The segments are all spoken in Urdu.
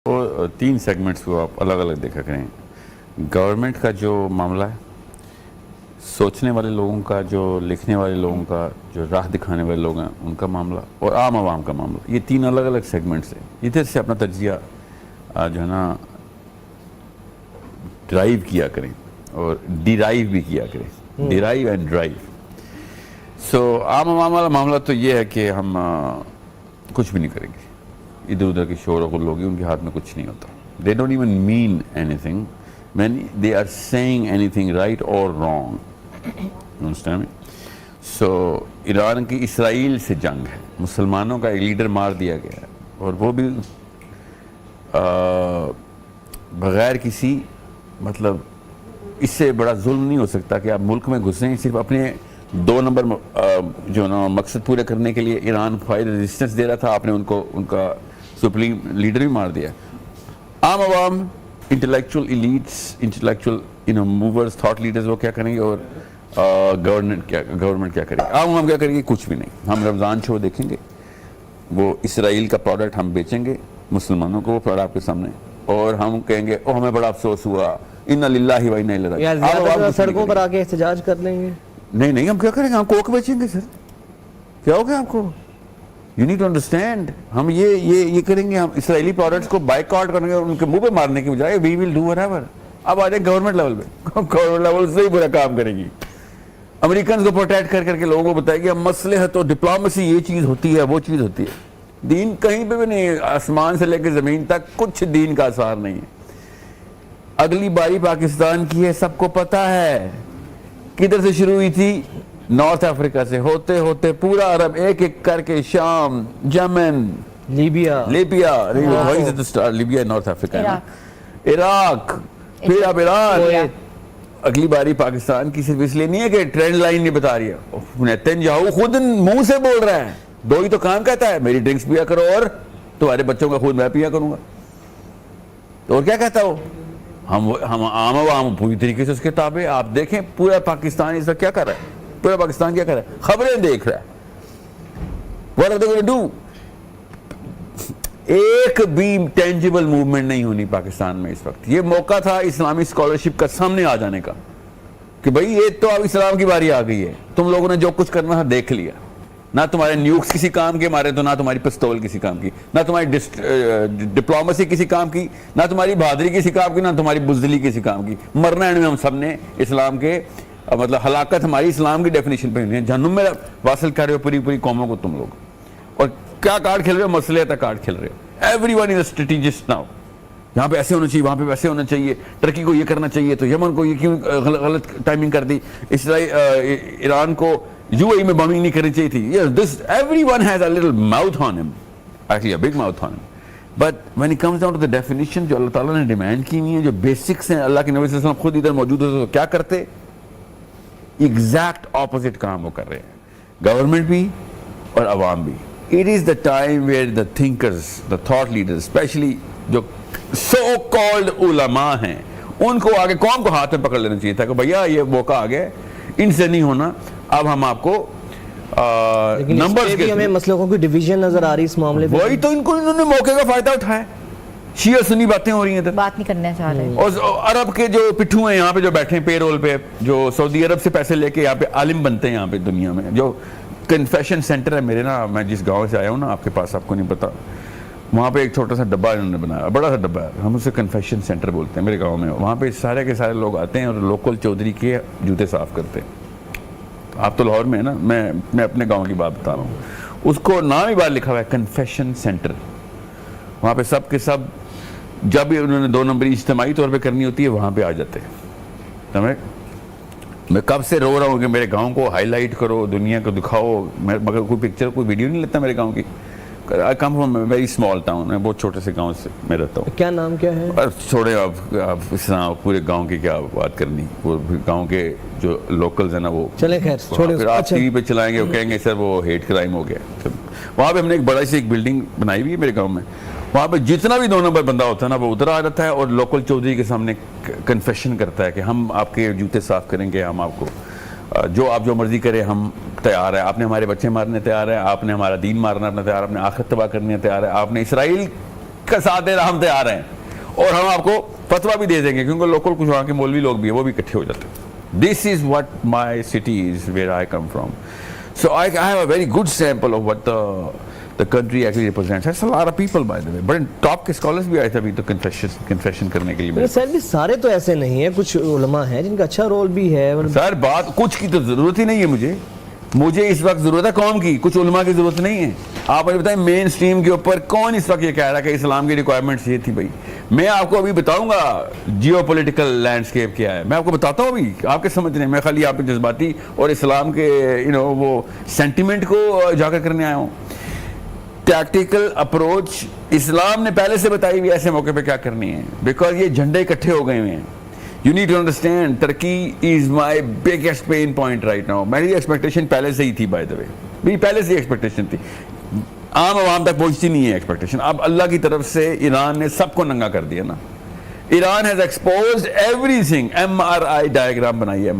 وہ تین سیگمنٹس کو آپ الگ الگ دیکھا کریں. گورنمنٹ کا جو معاملہ ہے، سوچنے والے لوگوں کا، جو لکھنے والے لوگوں کا، جو راہ دکھانے والے لوگ ہیں ان کا معاملہ، اور عام عوام کا معاملہ. یہ تین الگ الگ سیگمنٹس ہیں. ادھر سے اپنا تجزیہ جو ہے نا ڈرائیو کیا کریں اور ڈیرائیو بھی کیا کریں. Derive and drive. سو عام عوام والا معاملہ تو یہ ہے کہ ہم کچھ بھی نہیں کریں گے. ادھر ادھر کے شور و غل ہوگی، ان کے ہاتھ میں کچھ نہیں ہوتا. They don't even mean anything when they are saying anything right or wrong. You understand me? So Iran کی اسرائیل سے جنگ ہے، مسلمانوں کا ایک لیڈر مار دیا گیا ہے، اور وہ بھی بغیر کسی مطلب اس سے بڑا ظلم نہیں ہو سکتا کہ آپ ملک میں گھسیں صرف اپنے 2 نمبر جو نا مقصد پورے کرنے کے لیے. ایران فائر ریزسٹنس دے رہا تھا، آپ نے ان کا سپریم لیڈر بھی مار دیا. عام عوام، intellectual elites, intellectual movers, thought leaders, وہ کیا کریں گے، اور گورنمنٹ کیا کرے گی؟ عام عوام کیا کرے گی؟ کچھ بھی نہیں. ہم رمضان شو دیکھیں گے، وہ اسرائیل کا پروڈکٹ ہم بیچیں گے مسلمانوں کو، وہ پروڈکٹ آپ کے سامنے، اور ہم کہیں گے او ہمیں بڑا افسوس ہوا، انا للہ و انا الیہ راجعون. سڑکوں پر آ کے احتجاج کر لیں گے؟ نہیں، ہم کیا کریں گے؟ ہم کوک بیچیں گے. سر کیا ہو گیا آپ کو؟ You need to understand. ہم یہ کریں گے، ہم اسرائیلی پروڈکٹس کو بائیکاٹ کریں گے، اور ان کے منہ پہ مارنے کی بجائے وی ول ڈو وٹ ایور. اب آ جائیں گورنمنٹ لیول پہ، گورنمنٹ لیول سے ہی برا کام کرے گی. امریکنز کو پروٹیکٹ کر کے لوگوں کو بتائے گی اب مصلحت اور ڈپلومیسی یہ چیز ہوتی ہے، وہ چیز ہوتی ہے. دین کہیں پہ بھی نہیں، آسمان سے لے کے زمین تک کچھ دین کا اثار نہیں ہے. اگلی باری پاکستان کی ہے، سب کو پتا ہے. کدھر سے شروع ہوئی تھی؟ نارتھ افریقہ سے، ہوتے ہوتے پورا عرب، ایک ایک کر کے شام، یمن، لیبیا، نارتھ افریقہ، عراق، پھر اب ایران. اگلی باری پاکستان کی صرف اس لیے نہیں ہے کہ ٹرینڈ لائن نہیں بتا رہی ہے. نیتنیاہو خود منہ سے بول رہا ہے، 2 ہی تو کام کہتا ہے، میری ڈرنکس پیا کرو اور تمہارے بچوں کا خود میں پیا کروں گا. تو اور کیا کہتا ہو؟ ہم عام عوام پوری طریقے سے اس کے تابع. آپ دیکھیں پورا پاکستان اس وقت کیا کر رہا ہے، پورا پاکستان کیا کر رہا ہے؟ خبریں دیکھ رہا ہے. What are they going to do? ایک بھی ٹینجیبل موومنٹ نہیں ہونی پاکستان میں اس وقت. یہ موقع تھا اسلامی اسکالرشپ کا سامنے آ جانے کا کہ بھئی یہ تو اب اسلام کی باری آ گئی ہے. تم لوگوں نے جو کچھ کرنا تھا دیکھ لیا. نہ تمہارے نیوکس کسی کام کے مارے تو نہ تمہاری پستول کسی کام کی، نہ تمہاری ڈپلومیسی کسی کام کی، نہ تمہاری بہادری کسی کام کی، نہ تمہاری بزدلی کسی کام کی. مرنا اینڈ میں ہم سب نے اسلام کے مطلب ہلاکت ہماری اسلام کی ڈیفینیشن پہ ہوئی ہے. جہنم میں واصل کر رہے ہو پوری قوموں کو تم لوگ. اور کیا کارڈ کھیل رہے ہو؟ مصلحت کا کارڈ کھیل رہے ہو. Everyone is a strategist now. یہاں پہ ایسے ہونا چاہیے، وہاں پہ ویسے ہونا چاہیے، ترکی کو یہ کرنا چاہیے تو یمن کو یہ کیوں غلط ٹائمنگ کر دی، ایران کو UAE میں بمبنگ نہیں کرنی چاہیے تھی. Everyone has a little mouth on him, actually a big mouth on him. But when it comes down to the definition جو اللہ تعالیٰ نے ڈیمانڈ کی ہوئی ہیں، جو بیسکس ہیں، اللہ کے نبی صلی اللہ علیہ وسلم خود ادھر موجود ہوتے تو کیا کرتے؟ ایگزیکٹ اپوزٹ کام وہ کر رہے ہیں، گورنمنٹ بھی اور عوام بھی. It is the time where the thinkers, the thought leaders, especially جو so called علماء ہیں، ان کو آگے قوم کو ہاتھ میں پکڑ لینا چاہیے تھا کہ بھیا یہ موقع آ گیا، ان سے نہیں ہونا. اب ہم آپ کو نمبرز کے ہمیں مسلکوں کی ڈیویژن نظر آ رہی اس معاملے میں. وہی تو انہوں نے موقع کا فائدہ اٹھایا. شیعہ سنی باتیں ہو رہی ہیں، بات نہیں کرنا چاہ رہے. اور عرب کے جو پٹھو ہیں یہاں پہ جو بیٹھے ہیں پے رول پہ، جو سعودی عرب سے پیسے لے کے یہاں پہ عالم بنتے ہیں یہاں پہ دنیا میں. جو کنفیشن سینٹر ہے میرے نا، میں جس گاؤں سے آیا ہوں نا، آپ کے پاس، آپ کو نہیں پتا، وہاں پہ ایک چھوٹا سا ڈبہ انہوں نے بنایا، بڑا سا ڈبہ ہے، ہم اسے کنفیشن سینٹر بولتے ہیں میرے گاؤں میں. وہاں پہ سارے کے سارے لوگ آتے ہیں اور لوکل چودھری کے جوتے صاف کرتے ہیں. آپ تو لاہور میں ہے نا، میں اپنے گاؤں کی بات بتا رہا ہوں. اس کو نام ہی باہر لکھا ہوا ہے کنفیشن سینٹر. وہاں پہ سب کے سب جب انہوں نے 2 نمبری اجتماعی طور پہ کرنی ہوتی ہے وہاں پہ آ جاتے ہیں. میں کب سے رو رہا ہوں کہ میرے گاؤں کو ہائی لائٹ کرو، دنیا کو دکھاؤ، مگر کوئی پکچر، کوئی ویڈیو نہیں لیتا میرے گاؤں کی. I come from a very small town. میں بہت چھوٹے سے گاؤں سے میں رہتا ہوں. کیا نام کیا ہے؟ چھوڑے آپ اس طرح پورے گاؤں کی کیا بات کرنی. وہ گاؤں کے جو لوکلز ہیں نا، وہ چلیں خیر چھوڑے. پھر آپ ٹی وی پہ چلائیں گے، وہ کہیں گے سر وہ ہیٹ کرائم ہو گیا. وہاں پہ ہم نے ایک بڑا سی ایک بلڈنگ بنائی ہوئی ہے میرے گاؤں میں. وہاں پہ جتنا بھی 2 نمبر بندہ ہوتا ہے نا، وہ ادھر آ جاتا ہے اور لوکل چودھری کے سامنے کنفیشن کرتا ہے کہ ہم آپ کے جوتے صاف کریں گے، ہم آپ کو جو مرضی کرے ہم تیار ہے. آپ نے ہمارے بچے مارنے تیار ہے، آپ نے ہمارا دین مارنا اپنا تیار ہے، آپ نے آخرت تباہ کرنے تیار ہے، آپ نے اسرائیل کا ساتھ دے ہم تیار ہیں, اور ہم آپ کو فتوا بھی دے دیں گے, کیونکہ لوکل کچھ وہاں کے مولوی لوگ بھی ہیں, وہ بھی اکٹھے ہو جاتے ہیں. This is what my city is, where I come from. So I have a very good sample of what the country actually represents. That's a lot of people, by the way. But top کے scholars بھی آئے تھے ابھی تو confession کرنے کے لیے. سر بھی سارے تو ایسے نہیں ہیں, کچھ علماء ہیں جن کا اچھا رول بھی ہے. سر بات کچھ کی تو ضرورت ہی نہیں ہے مجھے اس وقت ضرورت ہے قوم کی, کچھ علماء کی ضرورت نہیں ہے. آپ مجھے بتائیں مین سٹریم کے اوپر کون اس وقت یہ کہہ رہا ہے کہ اسلام کی ریکوائرمنٹس یہ تھی. بھائی میں آپ کو ابھی بتاؤں گا جیو پولیٹیکل لینڈسکیپ کیا ہے, میں آپ کو بتاتا ہوں ابھی, آپ کے سمجھنے میں خالی آپ کے جذباتی اور اسلام کے وہ سینٹیمنٹ کو اجاگر کرنے آیا ہوں. ٹیکٹیکل اپروچ اسلام نے پہلے سے بتائی ہوئی ایسے موقع پہ کیا کرنی ہے, بیکاز یہ جھنڈے اکٹھے ہو گئے ہوئے ہیں. You need to understand, Turkey is my biggest pain point right now. میری ایکسپیکٹیشن پہلے سے ہی تھی, بائی دا وے, میری پہلے سے ہی ایکسپیکٹیشن تھی. عام عوام تک پہنچتی نہیں ہے ایکسپیکٹیشن. اب اللہ کی طرف سے ایران نے سب کو ننگا کر دیا نا. Iran has exposed every thing. MRI diagram بنائی ہے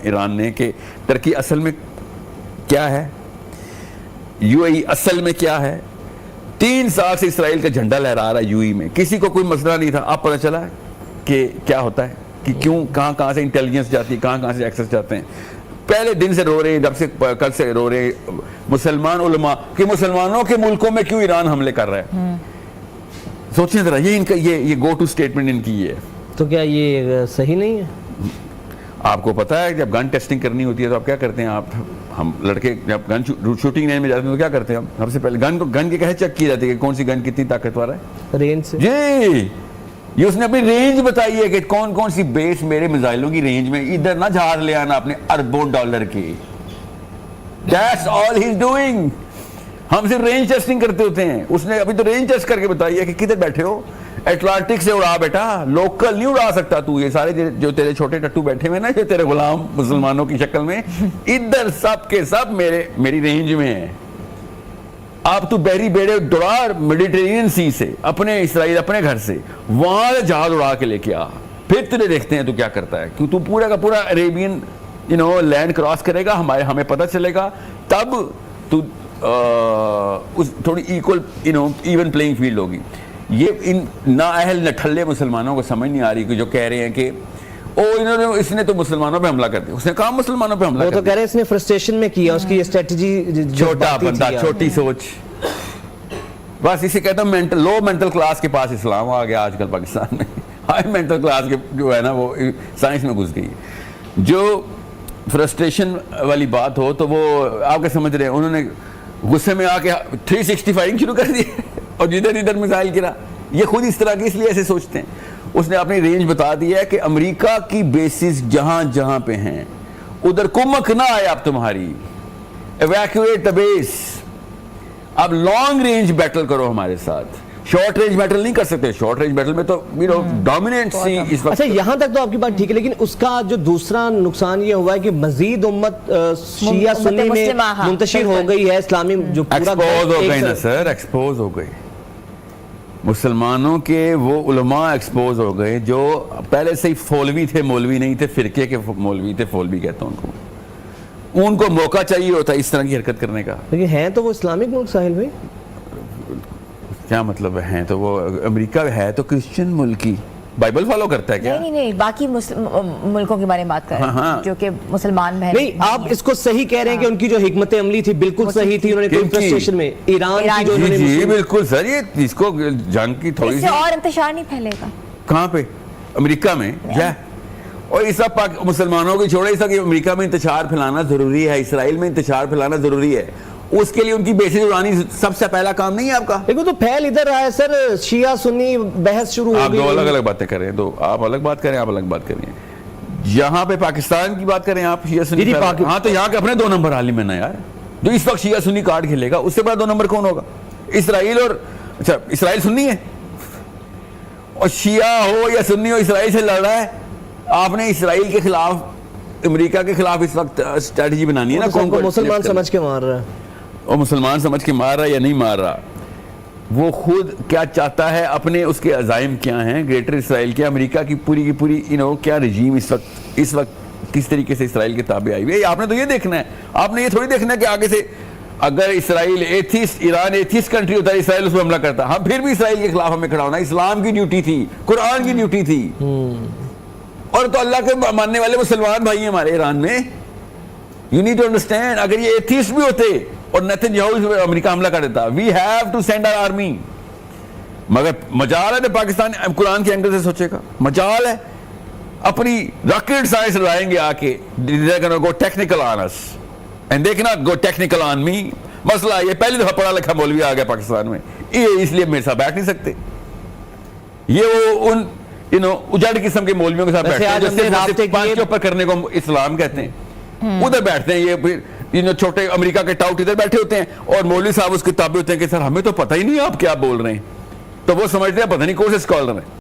ایران نے کہ ترکی اصل میں کیا ہے, UAE اصل میں کیا ہے. 3 سال سے اسرائیل کا جھنڈا لہرا رہا ہے UAE میں, کسی کو کوئی مسئلہ نہیں تھا. اب پتہ چلا کہ کیا ہوتا ہے, کہ کیوں کہاں سے انٹیلیجنس جاتی ہے, کہاں سے ایکسس جاتے ہیں. پہلے دن سے رو رہے ہیں, جب سے کل سے رو رہے ہیں مسلمان علماء کہ مسلمانوں کے ملکوں میں کیوں ایران حملے کر رہا ہے. سوچیں ذرا, یہ ان کا یہ گو ٹو اسٹیٹمنٹ ان کی ہے. تو کیا یہ صحیح نہیں ہے؟ آپ کو پتا ہے جب گن ٹیسٹنگ کرنی ہوتی ہے تو آپ کیا کرتے ہیں, ہم لڑکے جب گن شوٹنگ رینج میں جاتے ہیں تو کیا کرتے ہیں, ہم سب سے پہلے گن کی کیسے چیک کی جاتی ہے کہ کون سی گن کتنی طاقتور ہے, رینج سے. جی, یہ اس نے اپنی رینج بتائی ہے کہ کون سی بیس میرے میزائلوں کی رینج میں, ادھر نہ جہاز لے آنا اپنے اربوں ڈالر کی. That's all he's doing. ہم صرف رینج ٹیسٹنگ کرتے ہوتے ہیں, اس نے ابھی تو رینج ٹیسٹ کر کے بتائی ہے کہ کدھر بیٹھے ہو, اٹلانٹک سے اڑا بیٹا, لوکل نہیں اڑا سکتا تو. یہ سارے جو تیرے چھوٹے ٹٹو بیٹھے ہوئے نا, جو تیرے غلام مسلمانوں کی شکل میں, ادھر سب کے سب میری رینج میں ہیں. آپ تو بحری بیڑے دوڑا میڈیٹرینین سی سے, اپنے اسرائیل اپنے گھر سے وہاں جہاز اڑا کے لے کے آ, پھر تیرے دیکھتے ہیں تو کیا کرتا ہے. کیوں تو پورا کا پورا عربین لینڈ کراس کرے گا, ہمیں پتہ چلے گا, تب تو تھوڑی ایون پلینگ فیلڈ ہوگی. یہ ان نااہل نٹھلے مسلمانوں کو سمجھ نہیں آ رہی کہ جو کہہ رہے ہیں کہ اس نے تو مسلمانوں پہ حملہ کر دیا. اس نے کہا مسلمانوں پہ حملہ کر دیا, وہ تو کہہ رہے ہیں اس نے فرسٹریشن میں کیا, اس کی یہ اسٹریٹجی چھوٹا بندہ, چھوٹی سوچ. بس اسے کہتا ہوں لو مینٹل کلاس کے پاس اسلام آ گیا آج کل پاکستان میں. ہائی مینٹل کلاس کے جو ہے نا وہ سائنس میں گھس گئی. جو فرسٹریشن والی بات ہو تو وہ آپ کے سمجھ رہے ہیں, انہوں نے غصے میں آ کے 360 فائرنگ شروع کر دی اور جدھر ادھر میزائل گرا. یہ خود اس طرح کی اس لیے ایسے سوچتے ہیں. اس نے اپنی رینج بتا دی ہے کہ امریکہ کی بیسز جہاں جہاں پہ ہیں ادھر کمک نہ آئے اب تمہاری, ایویکویٹ دا بیس. اب لانگ رینج بیٹل کرو ہمارے ساتھ, شارٹ رینج بیٹل نہیں کر سکتے. شارٹ رینج بیٹل میں تو ڈومیننٹ سی اس وقت. اچھا یہاں تک تو آپ کی بات ٹھیک ہے, لیکن اس کا جو دوسرا نقصان یہ ہوا ہے کہ مزید امت شیعہ سنی میں منتشر ہو گئی ہے. اسلامی جو پورا ایکسپوز ہو گئی نا سر, ایکسپوز ہو گئی. مسلمانوں کے وہ علماء ایکسپوز ہو گئے جو پہلے سے ہی فولوی تھے, مولوی نہیں تھے, فرقے کے مولوی تھے, فولوی کہتا ہوں ان کو. ان کو موقع چاہیے ہوتا ہے اس طرح کی حرکت کرنے کا. لیکن ہیں تو وہ اسلامک ملک ساحل بھائی, کیا مطلب ہیں تو وہ امریکہ ہے تو کرسچن ملک ہی, بائبل فالو کرتا ہے کیا؟ نہیں باقی ملکوں کے بارے میں بات کر رہے ہیں جو کہ مسلمان بہن. نہیں آپ اس کو صحیح کہہ رہے ہیں کہ ان کی جو حکمت عملی تھی بالکل صحیح تھی. انہوں نے کنفیڈریشن میں ایران کی جو جی بالکل سر, یہ اس کو جنگ کی تھوڑی سی اور انتشار نہیں پھیلے گا. کہاں پہ؟ امریکہ میں. اور اس وقت مسلمانوں کی چھوڑے, اس وقت امریکہ میں انتشار پھیلانا ضروری ہے, اسرائیل میں انتشار پھیلانا ضروری ہے. اس کے لیے ان کی بیسز اڑانی سب سے پہلا کام نہیں ہے آپ کا. دیکھو تو پھیل ادھر رہا ہے سر, شیعہ سنی بحث شروع ہو گئی. آپ دو الگ الگ باتیں کریں, تو آپ الگ بات کریں, آپ الگ بات کریں. یہاں پہ پاکستان کی بات کریں آپ, شیعہ سنی. ہاں تو یہاں کے اپنے 2 نمبر عالم ہے نا یار, جو اس وقت شیعہ سنی کارڈ کھیلے گا. اس سے بڑا 2 نمبر کون ہوگا؟ اسرائیل. اور اچھا اسرائیل سنی ہے, اور شیعہ ہو یا سنی ہو اسرائیل سے لڑ رہا ہے. آپ نے اسرائیل کے خلاف امریکہ کے خلاف اس وقت اسٹریٹجی بنانی ہے نا. کون کو مسلمان سمجھ کے مار رہا ہے, اور مسلمان سمجھ کے مار رہا ہے یا نہیں مار رہا, وہ خود کیا چاہتا ہے, اپنے اس کے عزائم کیا ہیں گریٹر اسرائیل کے. امریکہ کی پوری کیا رجیم اس وقت کس طریقے سے اسرائیل کے تابع آئی ہوئی ہے. آپ نے تو یہ دیکھنا ہے, آپ نے یہ تھوڑی دیکھنا ہے کہ آگے سے اگر اسرائیل ایتھیسٹ، ایران ایتھیسٹ کنٹری ہوتا ہے، اسرائیل اس پہ حملہ کرتا، ہم پھر بھی اسرائیل کے خلاف ہمیں کھڑا ہونا اسلام کی ڈیوٹی تھی، قرآن کی ڈیوٹی تھی. اور تو اللہ کے ماننے والے مسلمان بھائی ہیں ہمارے ایران میں. You need to understand. اگر یہ ایتھیسٹ بھی ہوتے اور نیتن یاہو امریکہ حملہ کر دیتا، we have to send our army. مگر مجال ہے کہ پاکستان قرآن کے اینگل سے سوچے گا، مجال ہے. اپنی راکٹ سائنس لائیں گے آ کے، go technical on us and they can't go technical on me. مسئلہ یہ پہلی دفعہ پڑھا لکھا مولوی آ گیا پاکستان میں، یہ اس لیے میرے ساتھ بیٹھ نہیں سکتے. یہ وہ ان اجڑ قسم کے مولویوں کے ساتھ بیٹھتے ہیں جو صرف پانچ کے اوپر کرنے کو اسلام کہتے ہیں. ادھر بیٹھتے ہیں یہ چھوٹے امریکہ کے ٹاؤٹ ادھر بیٹھے ہوتے ہیں، اور مولوی صاحب اس کتابیں ہوتے ہیں کہ سر ہمیں تو پتہ ہی نہیں آپ کیا بول رہے ہیں. تو وہ سمجھتے ہیں پتہ نہیں کون سے اسکالر ہیں.